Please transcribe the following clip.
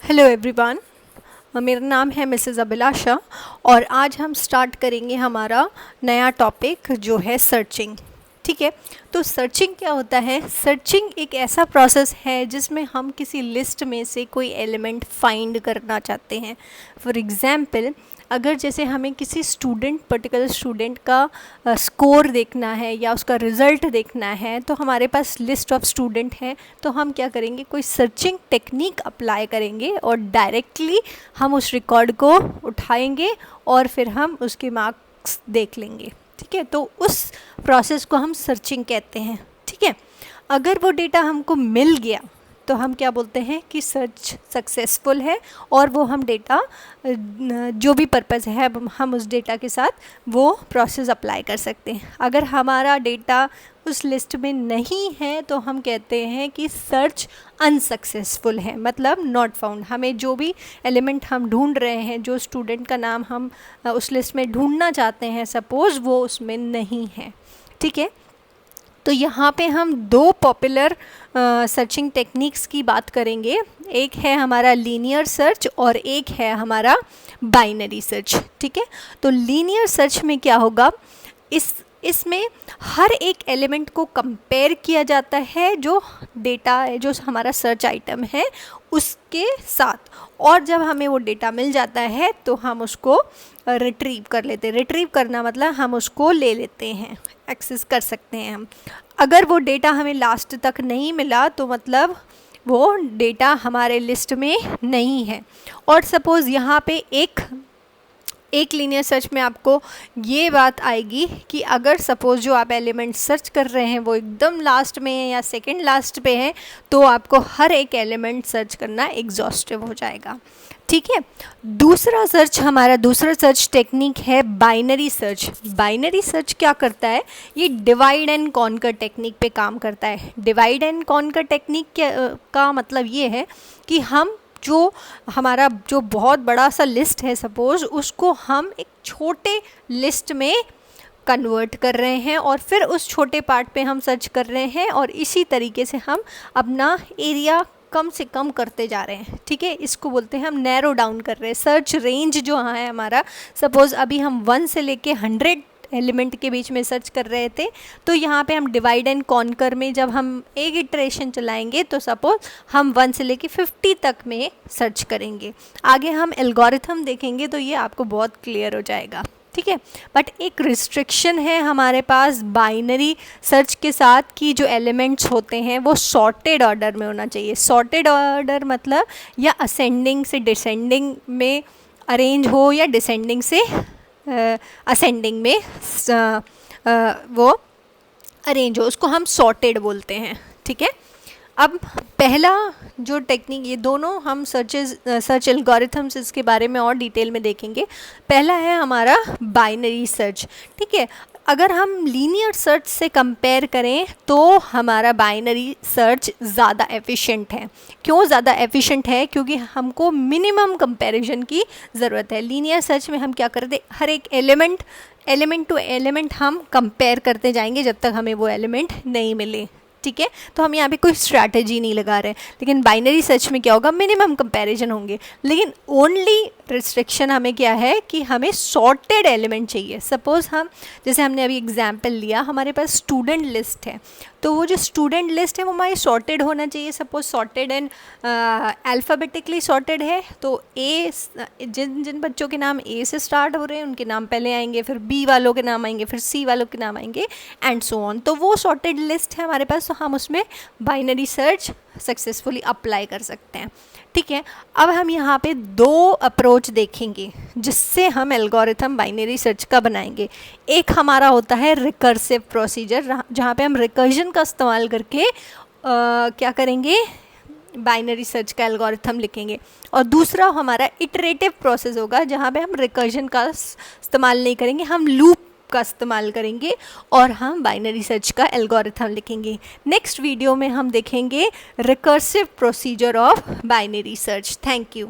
Hello everyone, मेरा नाम है मिसेज़ अभिलाषा और आज हम स्टार्ट करेंगे हमारा नया टॉपिक जो है सर्चिंग। ठीक है, तो सर्चिंग क्या होता है? सर्चिंग एक ऐसा प्रोसेस है जिसमें हम किसी लिस्ट में से कोई एलिमेंट फाइंड करना चाहते हैं। फॉर एग्ज़ाम्पल, अगर जैसे हमें किसी पर्टिकुलर स्टूडेंट का स्कोर देखना है या उसका रिज़ल्ट देखना है, तो हमारे पास लिस्ट ऑफ स्टूडेंट हैं, तो हम क्या करेंगे, कोई सर्चिंग टेक्निक अप्लाई करेंगे और डायरेक्टली हम उस रिकॉर्ड को उठाएंगे और फिर हम उसके मार्क्स देख लेंगे। ठीक है, तो उस प्रोसेस को हम सर्चिंग कहते हैं। ठीक है, अगर वो डेटा हमको मिल गया तो हम क्या बोलते हैं कि सर्च सक्सेसफुल है और वो हम डेटा जो भी पर्पज़ है हम उस डेटा के साथ वो प्रोसेस अप्लाई कर सकते हैं। अगर हमारा डेटा उस लिस्ट में नहीं है तो हम कहते हैं कि सर्च अनसक्सेसफुल है, मतलब नॉट फाउंड। हमें जो भी एलिमेंट हम ढूंढ रहे हैं, जो स्टूडेंट का नाम हम उस लिस्ट में ढूंढना चाहते हैं, सपोज़ वो उसमें नहीं है। ठीक है, तो यहाँ पे हम दो पॉपुलर सर्चिंग टेक्निक्स की बात करेंगे। एक है हमारा लीनियर सर्च और एक है हमारा बाइनरी सर्च। ठीक है, तो लीनियर सर्च में क्या होगा, इसमें हर एक एलिमेंट को कंपेयर किया जाता है जो डेटा है, जो हमारा सर्च आइटम है उसके साथ, और जब हमें वो डेटा मिल जाता है तो हम उसको रिट्रीव कर लेते हैं। रिट्रीव करना मतलब हम उसको ले लेते हैं, एक्सेस कर सकते हैं हम। अगर वो डेटा हमें लास्ट तक नहीं मिला तो मतलब वो डेटा हमारे लिस्ट में नहीं है। और सपोज़ यहाँ पे एक लीनियर सर्च में आपको ये बात आएगी कि अगर सपोज़ जो आप एलिमेंट सर्च कर रहे हैं वो एकदम लास्ट में है या सेकंड लास्ट पे है, तो आपको हर एक एलिमेंट सर्च करना एग्जॉस्टिव हो जाएगा। ठीक है, दूसरा सर्च टेक्निक है बाइनरी सर्च। बाइनरी सर्च क्या करता है, ये डिवाइड एंड कॉन्कर टेक्निक पे काम करता है। डिवाइड एंड कॉन्कर टेक्निक का मतलब ये है कि हम हमारा जो बहुत बड़ा सा लिस्ट है, सपोज़ उसको हम एक छोटे लिस्ट में कन्वर्ट कर रहे हैं और फिर उस छोटे पार्ट पे हम सर्च कर रहे हैं और इसी तरीके से हम अपना एरिया कम से कम करते जा रहे हैं। ठीक है, इसको बोलते हैं हम नैरो डाउन कर रहे हैं। सर्च रेंज जो है हमारा, सपोज़ अभी हम 1 से लेके 100 एलिमेंट के बीच में सर्च कर रहे थे, तो यहाँ पे हम डिवाइड एंड कॉन्कर में जब हम एक इटरेशन चलाएंगे तो सपोज हम 1 से लेके 50 तक में सर्च करेंगे। आगे हम एल्गोरिथम देखेंगे तो ये आपको बहुत क्लियर हो जाएगा। ठीक है, बट एक रिस्ट्रिक्शन है हमारे पास बाइनरी सर्च के साथ कि जो एलिमेंट्स होते हैं वो सॉर्टेड ऑर्डर में होना चाहिए। सॉर्टेड ऑर्डर मतलब या असेंडिंग से डिसेंडिंग में अरेंज हो या डिसेंडिंग से असेंडिंग में वो अरेंज हो, उसको हम सॉर्टेड बोलते हैं। ठीक है, अब पहला जो टेक्निक, ये दोनों हम सर्च एल्गोरिथम्स इसके बारे में और डिटेल में देखेंगे। पहला है हमारा बाइनरी सर्च। ठीक है, अगर हम लीनियर सर्च से कंपेयर करें तो हमारा बाइनरी सर्च ज़्यादा एफिशिएंट है। क्यों ज़्यादा एफिशिएंट है? क्योंकि हमको मिनिमम कंपैरिजन की ज़रूरत है। लीनियर सर्च में हम क्या करते, हर एक एलिमेंट टू एलिमेंट हम कंपेयर करते जाएंगे जब तक हमें वो एलिमेंट नहीं मिले। ठीक है, तो हम यहाँ पे कोई स्ट्रैटेजी नहीं लगा रहे हैं। लेकिन बाइनरी सर्च में क्या होगा, मिनिमम कंपैरिजन होंगे, लेकिन ओनली रिस्ट्रिक्शन हमें क्या है कि हमें सॉर्टेड एलिमेंट चाहिए। सपोज़ जैसे हमने अभी एग्जांपल लिया, हमारे पास स्टूडेंट लिस्ट है, तो वो जो स्टूडेंट लिस्ट है वो हमारी सॉर्टेड होना चाहिए। Suppose sorted and alphabetically sorted है, तो जिन बच्चों के नाम ए से स्टार्ट हो रहे हैं उनके नाम पहले आएंगे, फिर बी वालों के नाम आएंगे, फिर सी वालों के नाम आएंगे, एंड सो ऑन। तो वो सॉर्टेड लिस्ट है हमारे पास, तो हम उसमें बाइनरी सर्च सक्सेसफुली अप्लाई कर सकते हैं। ठीक है, अब हम यहाँ पे दो अप्रोच देखेंगे जिससे हम एल्गोरिथम बाइनरी सर्च का बनाएंगे। एक हमारा होता है रिकर्सिव प्रोसीजर, जहाँ पे हम रिकर्जन का इस्तेमाल करके क्या करेंगे, बाइनरी सर्च का एल्गोरिथम लिखेंगे। और दूसरा हमारा इटरेटिव प्रोसेस होगा, जहाँ पे हम रिकर्जन का इस्तेमाल नहीं करेंगे, हम लूप का इस्तेमाल करेंगे और हम बाइनरी सर्च का एल्गोरिथम लिखेंगे। नेक्स्ट वीडियो में हम देखेंगे recursive procedure of binary search. Thank you.